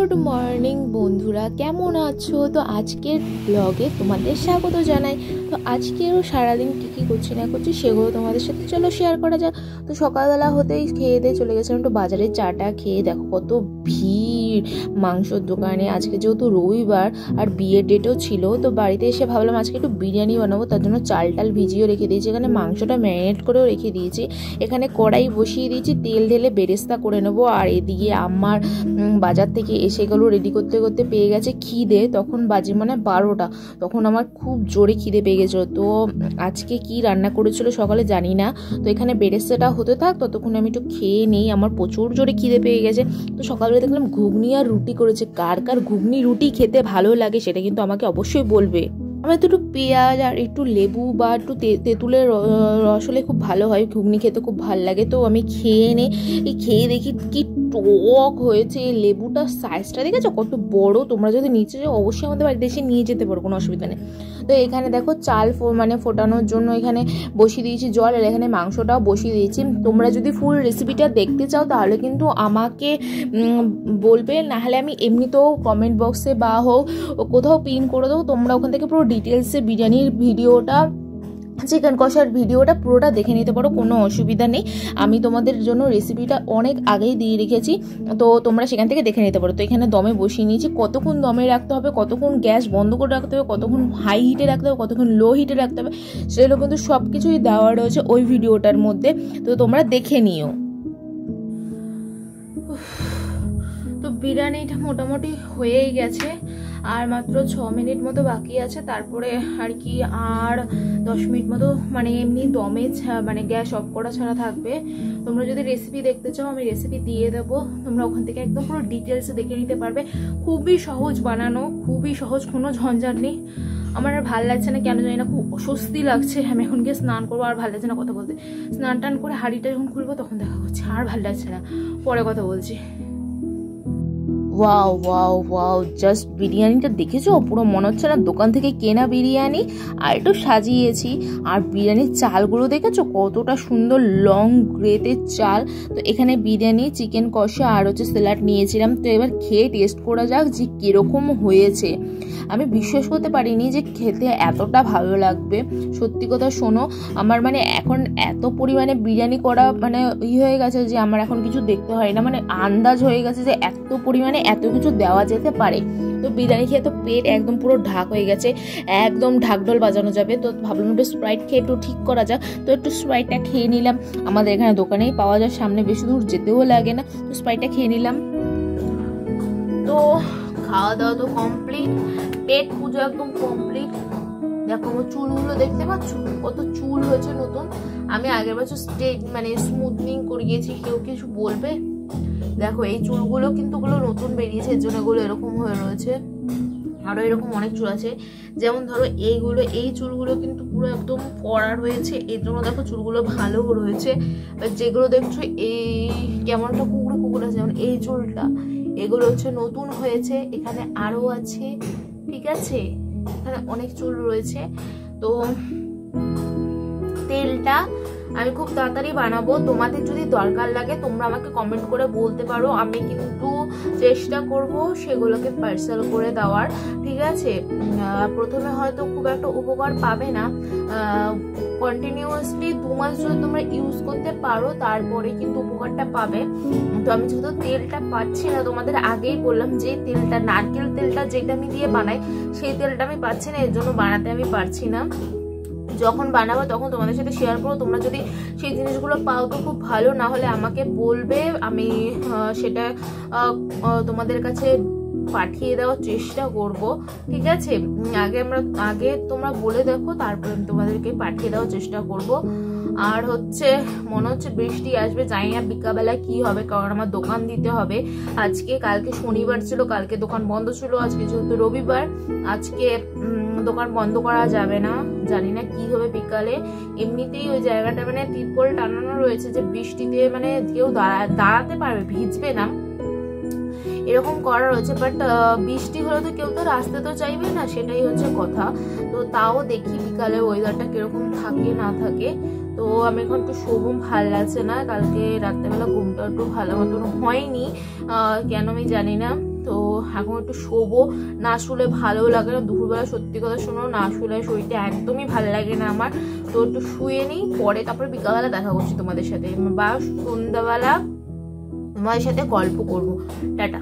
Good morning বন্ধুরা, কেমন আছো? তো আজকের ব্লগে তোমাদের স্বাগত জানাই। তো আজকেও সারাদিন কী করছি না করছি সেগুলো তোমাদের সাথে চলো শেয়ার করা যাক। তো সকালবেলা হতেই খেয়ে দিয়ে চলে গেছিলাম একটু বাজারে, চাটা খেয়ে দেখো কত ভিড় মাংসর দোকানে। আজকে যেহেতু রবিবার আর বিয়ের ডেটও ছিল, তো বাড়িতে এসে ভাবলাম আজকে একটু বিরিয়ানি বানাবো। তার জন্য চাল টাল ভিজিয়েও রেখে দিয়েছি, এখানে মাংসটা ম্যারিনেট করেও রেখে দিয়েছি। এখানে কড়াই বসিয়ে দিয়েছি, তেল ঢেলে বেরেস্তা করে নেবো। আর এদিকে আমার বাজার থেকে এসে গেলো রেডি করতে করতে পেয়ে গেছে খিদে। তখন বাজে মানে 12টা, তখন আমার খুব জোরে খিদে পেয়ে গেছিলো। তো আজকে কি রান্না করেছিল সকালে জানি না। তো এখানে বেরেস্তাটা হতে থাক, ততক্ষণ আমি একটু খেয়ে নেই, আমার প্রচুর জোরে খিদে পেয়ে গেছে। তো সকালবেলা দেখলাম ঘুগনি আর রুটি করেছে। কার কার ঘুগনি রুটি খেতে ভালো লাগে সেটা কিন্তু আমাকে অবশ্যই বলবে। আমার তো একটু পেঁয়াজ আর একটু লেবু বা একটু তেঁতুলের রস হলে খুব ভালো হয়, ঘুগনি খেতে খুব ভালো লাগে। তো আমি খেয়ে নিই, খেয়ে দেখি কি টক হয়েছে। এই লেবুটার সাইজটা দেখেছো কত বড়? তোমরা যদি নিচে যাও অবশ্যই আমাদের বাড়িতে এসে নিয়ে যেতে পারো, কোনো অসুবিধা নেই। তো এখানে দেখো চাল ফোটানোর জন্য এখানে বসিয়ে দিয়েছি জল, আর এখানে মাংসটাও বসিয়ে দিয়েছি। তোমরা যদি ফুল রেসিপিটা দেখতে চাও তাহলে কিন্তু আমাকে বলবে, নাহলে আমি এমনিতেও কমেন্ট বক্সে বা হোক কোথাও পিন করে দেবো। তোমরা ওখান থেকে পুরো ডিটেলসে বিরিয়ানির ভিডিওটা, চিকেন কষার ভিডিওটা পুরোটা দেখে নিতে পারো, কোনো অসুবিধা নেই। আমি তোমাদের জন্য রেসিপিটা অনেক আগেই দিয়ে রেখেছি, তো তোমরা সেখান থেকে দেখে নিতে পারো। তো এখানে দমে বসিয়ে নিয়েছি। কতক্ষণ দমে রাখতে হবে, কতক্ষণ গ্যাস বন্ধ করে রাখতে হবে, কতক্ষণ হাই হিটে রাখতে হবে, কতক্ষণ লো হিটে রাখতে হবে, সেগুলো কিন্তু সব কিছুই দেওয়া রয়েছে ওই ভিডিওটার মধ্যে, তো তোমরা দেখে নিও। তো বিরিয়ানিটা মোটামুটি হয়েই গেছে, আর মাত্র 6 মিনিট মতো বাকি আছে। তারপরে আর কি আর 10 মিনিট মতো মানে এমনি দমে মানে গ্যাস অফ করা ছাড়া থাকবে। তোমরা যদি রেসিপি দেখতে চাও আমি রেসিপি দিয়ে দেবো, তোমরা ওখান থেকে একদম পুরো ডিটেলসে দেখে নিতে পারবে। খুবই সহজ বানানো, খুবই সহজ, কোনো ঝঞ্ঝাট নেই। আমার আর ভালো লাগছে না, কেন জানি না, খুব অস্বস্তি লাগছে। আমি এখন গিয়ে স্নান করবো, আর ভালো লাগছে না কথা বলতে। স্নান টান করে হাঁড়িটা যখন খুলবো তখন দেখা করছে, আর ভালো লাগছে না, পরে কথা বলছি। ওয়াও ওয়াও ওয়াও, জাস্ট বিরিয়ানিটা দেখেছো? পুরো মনে হচ্ছে না দোকান থেকে কেনা বিরিয়ানি। আর একটু সাজিয়েছি, আর বিরিয়ানির চালগুলো দেখেছো কতটা সুন্দর লং গ্রেতের চাল। তো এখানে বিরিয়ানি, চিকেন কষা আর হচ্ছে স্যালাড নিয়েছিলাম। তো এবার খেয়ে টেস্ট করা যাক যে কিরকম হয়েছে। আমি বিশ্বাস করতে পারিনি যে খেতে এতটা ভালো লাগবে। সত্যি কথা শোনো, আমার মানে এখন এত পরিমাণে বিরিয়ানি করা মানে হয়ে গেছে যে আমার এখন কিছু দেখতে হয় না, মানে আন্দাজ হয়ে গেছে যে এত পরিমাণে এত কিছু দেওয়া যেতে পারে। তো বিরিয়ানি খেয়ে তো পেট একদম পুরো ঢাক হয়ে গেছে, একদম ঢাকঢোল বাজানো যাবে। তো ভাবলাম একটু স্প্রাইট খেয়ে একটু ঠিক করা যাক। তো একটু স্প্রাইটটা খেয়ে নিলাম, আমাদের এখানে দোকানেই পাওয়া যায়, সামনে বেশি দূর যেতেও লাগে না। তো স্প্রাইটটা খেয়ে নিলাম। তো খাওয়া দাওয়া তো কমপ্লিট, পেট পুজো একদম কমপ্লিট। দেখো আমার চুলগুলো দেখতে পাচ্ছ কত চুল হয়েছে নতুন। আমি আগের বছর স্ট্রেট মানে স্মুথনিং করিয়েছি, কেউ কিছু বলবে? দেখো এই চুলগুলো কিন্তু ওগুলো নতুন বেরিয়েছে, এর জন্য এগুলো এরকম হয়ে রয়েছে। আরো এরকম অনেক চুল আছে, যেমন ধরো এইগুলো, এই চুলগুলো কিন্তু পুরো একদম কড়া রয়েছে, এর জন্য দেখো চুলগুলো ভালো রয়েছে। যেগুলো দেখছো এই কেমন একটা কুকুরে কুকুর আছে, যেমন এই চুলটা, এগুলো হচ্ছে নতুন হয়েছে। এখানে আরো আছে, ঠিক আছে, এখানে অনেক চুল রয়েছে। তো তেলটা আমি খুব তাড়াতাড়ি বানাবো, তোমাদের যদি দরকার লাগে তোমরা আমাকে কমেন্ট করে বলতে পারো, আমি কিন্তু চেষ্টা করব সেগুলোকে পার্সেল করে দেওয়ার, ঠিক আছে। প্রথমে হয়তো খুব একটা উপকার পাবে না, কন্টিনিউয়াসলি 2 মাস যদি তোমরা ইউজ করতে পারো তারপরে কিন্তু উপকারটা পাবে। তো আমি যেহেতু তেলটা পাচ্ছি না, তোমাদের আগেই বললাম যে তেলটা, নারকেল তেলটা যেটা আমি দিয়ে বানাই সেই তেলটা আমি পাচ্ছি না, এর জন্য বানাতে আমি পারছি না। যখন বানাবো তখন তোমাদের সাথে শেয়ার করবো। তোমরা যদি সেই জিনিসগুলো পাও তো খুব ভালো, না হলে আমাকে বলবে, আমি সেটা তোমাদের কাছে পাঠিয়ে দেওয়ার চেষ্টা করব, ঠিক আছে। আগে তোমরা বলে দেখো, তারপরে আমি তোমাদেরকে পাঠিয়ে দেওয়ার চেষ্টা করব। আর হচ্ছে মনে হচ্ছে বৃষ্টি আসবে, জানি না বিকালবেলা কি হবে, কারণ আমার দোকান দিতে হবে আজকে। কালকে শনিবার ছিল, কালকে দোকান বন্ধ ছিল, আজকে যেহেতু রবিবার, আজকে দোকান বন্ধ করা যাবে না। জানি না কি হবে বিকালে। এমনিতেই ওই জায়গাটা মানে তিরপল টানানো রয়েছে যে বৃষ্টিতে মানে কেউ দাঁড়াতে পারবে, ভিজবে না, এরকম করা রয়েছে। বাট বৃষ্টি হলে তো কেউ তো রাস্তা তো চাইবে না, সেটাই হচ্ছে কথা। তো তাও দেখি বিকালে ওয়েদারটা কিরকম থাকে না থাকে। তো আমি এখন একটু শোবো, ভালো লাগছে না, কালকে রাত্রেবেলা ঘুমটা একটু ভালো মতন হয়নি, কেন আমি জানি না। তো এখন একটু শোবো, না শুলে ভালো লাগে না। দুপুরবেলা সত্যি কথা শোনো, না শুলে শরীরটা একদমই ভালো লাগে না আমার। তো একটু শুয়ে নিই, পরে তারপরে বিকালবেলা দেখা করছি তোমাদের সাথে, বা সন্ধ্যাবেলা তোমাদের সাথে গল্প করবো। টাটা।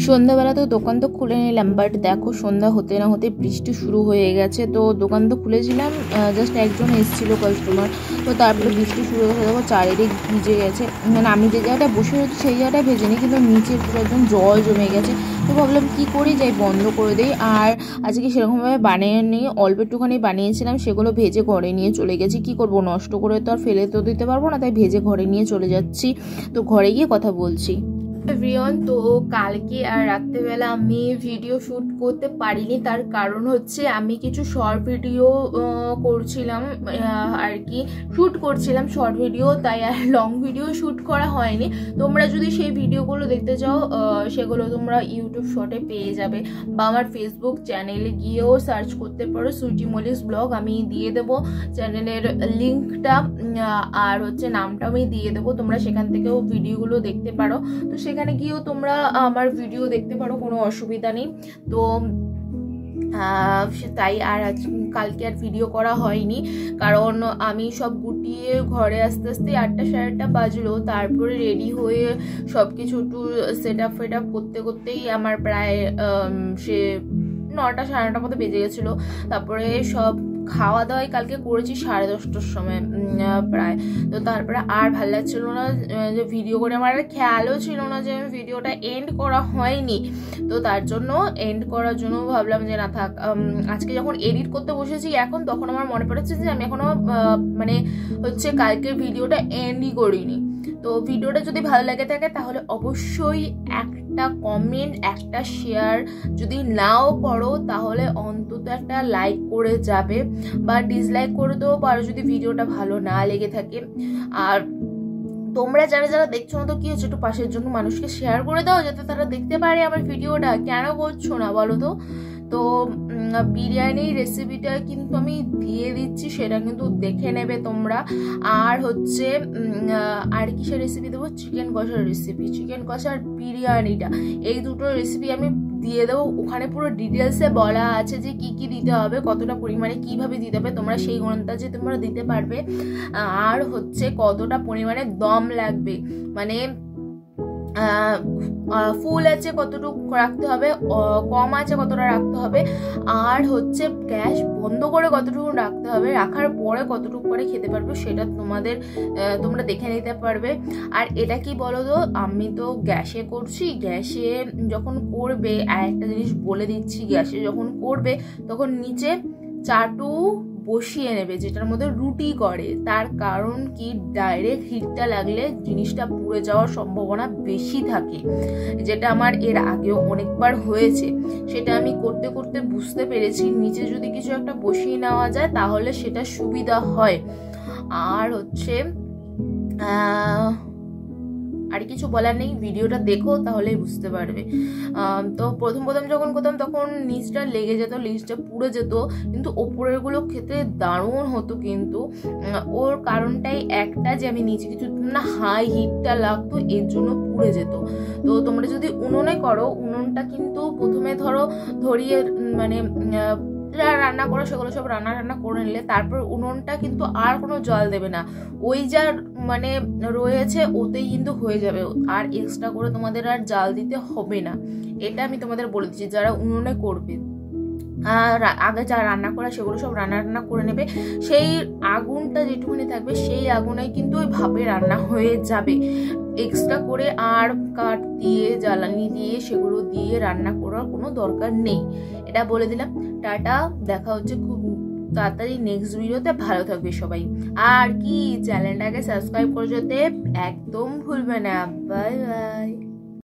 সন্ধ্যাবেলা তো দোকান তো খুলে নিলাম, বাট দেখো সন্ধ্যা হতে না হতে বৃষ্টি শুরু হয়ে গেছে। তো দোকান তো খুলেছিলাম, জাস্ট একজন এসেছিল কাস্টমার, তো তারপরে বৃষ্টি শুরু হয়ে দেখো চারিদিক ভিজে গেছে। মানে আমি যে জায়গাটা বসে রয়েছি সেই জায়গাটা ভেজেনি, কিন্তু নিচের পুরো একদম জল জমে গেছে। তো ভাবলাম কী করি, যাই বন্ধ করে দিই। আর আজকে সেরকমভাবে বানিয়ে নিয়ে অল্প একটুখানি বানিয়েছিলাম, সেগুলো ভেজে ঘরে নিয়ে চলে গেছি। কি করব, নষ্ট করে তো আর ফেলে তো দিতে পারবো না, তাই ভেজে ঘরে নিয়ে চলে যাচ্ছি। তো ঘরে গিয়ে কথা বলছি। এভরিওয়ান, তো কালকে আর রাত্রেবেলা আমি ভিডিও শ্যুট করতে পারিনি, তার কারণ হচ্ছে আমি কিছু শর্ট ভিডিও করছিলাম আর কি, শ্যুট করছিলাম শর্ট ভিডিও, তাই আর লং ভিডিও শ্যুট করা হয়নি। তোমরা যদি সেই ভিডিওগুলো দেখতে চাও সেগুলো তোমরা ইউটিউব শর্টে পেয়ে যাবে, বা আমার ফেসবুক চ্যানেলে গিয়েও সার্চ করতে পারো সুইটি মল্লিক্স ব্লগ। আমি দিয়ে দেবো চ্যানেলের লিঙ্কটা, আর হচ্ছে নামটা আমি দিয়ে দেবো, তোমরা সেখান থেকেও ভিডিওগুলো দেখতে পারো। তো সেখানে গিয়েও তোমরা আমার ভিডিও দেখতে পারো, কোনো অসুবিধা নেই। তো তাই আর কালকে আর ভিডিও করা হয়নি, কারণ আমি সব গুটিয়ে ঘরে আস্তে আস্তে 8টা সাড়ে 8টা বাজলো। তারপরে রেডি হয়ে সব কিছু একটু সেট আপ করতে করতেই আমার প্রায় সে 9টা সাড়ে 9টার মতো বেজে গেছিলো। তারপরে সব খাওয়া দাওয়াই কালকে করেছি 10:30টার সময় প্রায়। তো তারপরে আর ভালো লাগছিল না যে ভিডিও করে, আমার খেয়ালও ছিল না যে আমি ভিডিওটা এন্ড করা হয়নি। তো তার জন্য এন্ড করার জন্য ভাবলাম যে না থাক, আজকে যখন এডিট করতে বসেছি এখন, তখন আমার মনে পড়েছে যে আমি এখনো মানে হচ্ছে কালকের ভিডিওটা এন্ডই করিনি। তো ভিডিওটা যদি ভালো লাগে থাকে তাহলে অবশ্যই একটা কমেন্ট, একটা শেয়ার, যদি নাও করো তাহলে অন্তত একটা লাইক করে যাবে, বা ডিসলাইক করে দেবো পারো যদি ভিডিওটা ভালো না লেগে থাকে। আর তোমরা যারা যারা দেখছো না, তো কি হচ্ছে, একটু পাশের জন্য মানুষকে শেয়ার করে দাও যাতে তারা দেখতে পারে আমার ভিডিওটা। কেন করছো না বলো তো? তো বিরিয়ানির রেসিপিটা কিন্তু আমি দিয়ে দিচ্ছি, সেটা কিন্তু দেখে নেবে তোমরা। আর হচ্ছে আর কিসের রেসিপি দেবো, চিকেন কষার রেসিপি, চিকেন কষার বিরিয়ানিটা, এই দুটো রেসিপি আমি দিয়ে দেবো। ওখানে পুরো ডিটেলসে বলা আছে যে কি কি দিতে হবে, কতটা পরিমাণে কিভাবে দিতে হবে, তোমরা সেই অনুযায়ী তোমরা দিতে পারবে। আর হচ্ছে কতটা পরিমাণে দম লাগবে, মানে ফুল আছে কতটুকু রাখতে হবে, কম আছে কতটা রাখতে হবে, আর হচ্ছে গ্যাস বন্ধ করে কতটুকু রাখতে হবে, রাখার পরে কতটুকু পরে খেতে পারবে সেটা তোমরা দেখে নিতে পারবে। আর এটা কি বলো তো, আমি তো গ্যাসে করছি, গ্যাসে যখন করবে, আর একটা জিনিস বলে দিচ্ছি, গ্যাসে যখন করবে তখন নিচে চাটু বসিয়ে নেবে যেটার মধ্যে রুটি করে। তার কারণ কি, ডাইরেক্ট হিটটা লাগলে জিনিসটা পুড়ে যাওয়ার সম্ভাবনা বেশি থাকে, যেটা আমার এর আগেও অনেকবার হয়েছে। সেটা আমি করতে করতে বুঝতে পেরেছি, নিচে যদি কিছু একটা বসিয়ে নেওয়া যায় তাহলে সেটা সুবিধা হয়। আর হচ্ছে আর কিছু বলার নেই, ভিডিওটা দেখো তাহলেই বুঝতে পারবে। তো প্রথম যখন করতাম তখন নিচটা লেগে যেত, নিচটা পুড়ে যেত, কিন্তু ওপরের গুলো খেতে দারুণ হতো। কিন্তু ওর কারণটাই একটা, যে আমি নিচে কিছু না হাই হিটটা লাগতো, এর জন্য পুড়ে যেত। তো তোমরা যদি উনুনে করো, উনুনটা কিন্তু প্রথমে ধরিয়ে মানে রান্না করো, সেগুলো সব রান্না করে নিলে তারপর উনুনটা কিন্তু আর কোনো জল দেবে না, ওই যা মানে রয়েছে ওতেই কিন্তু হয়ে যাবে, আর এক্সট্রা করে তোমাদের আর জাল দিতে হবে না। এটা আমি তোমাদের বলে দিচ্ছি যারা উনুনে করবে। আর আগে যা রান্না করা সেগুলো সব রান্না করে নেবে, সেই আগুনটা যেটুকুনি থাকবে সেই আগুনে কিন্তু ওই ভাপে রান্না হয়ে যাবে। এক্সট্রা করে আর কাঠ দিয়ে, জ্বালানি দিয়ে, সেগুলো দিয়ে রান্না করার কোনো দরকার নেই। এটা বলে দিলাম। টাটা, দেখা হচ্ছে খুব তাড়াতাড়ি নেক্সট ভিডিওতে। ভালো থাকবে সবাই, আর কি চ্যানেলটাকে সাবস্ক্রাইব করে যেতে একদম ভুলবে না। Bye bye.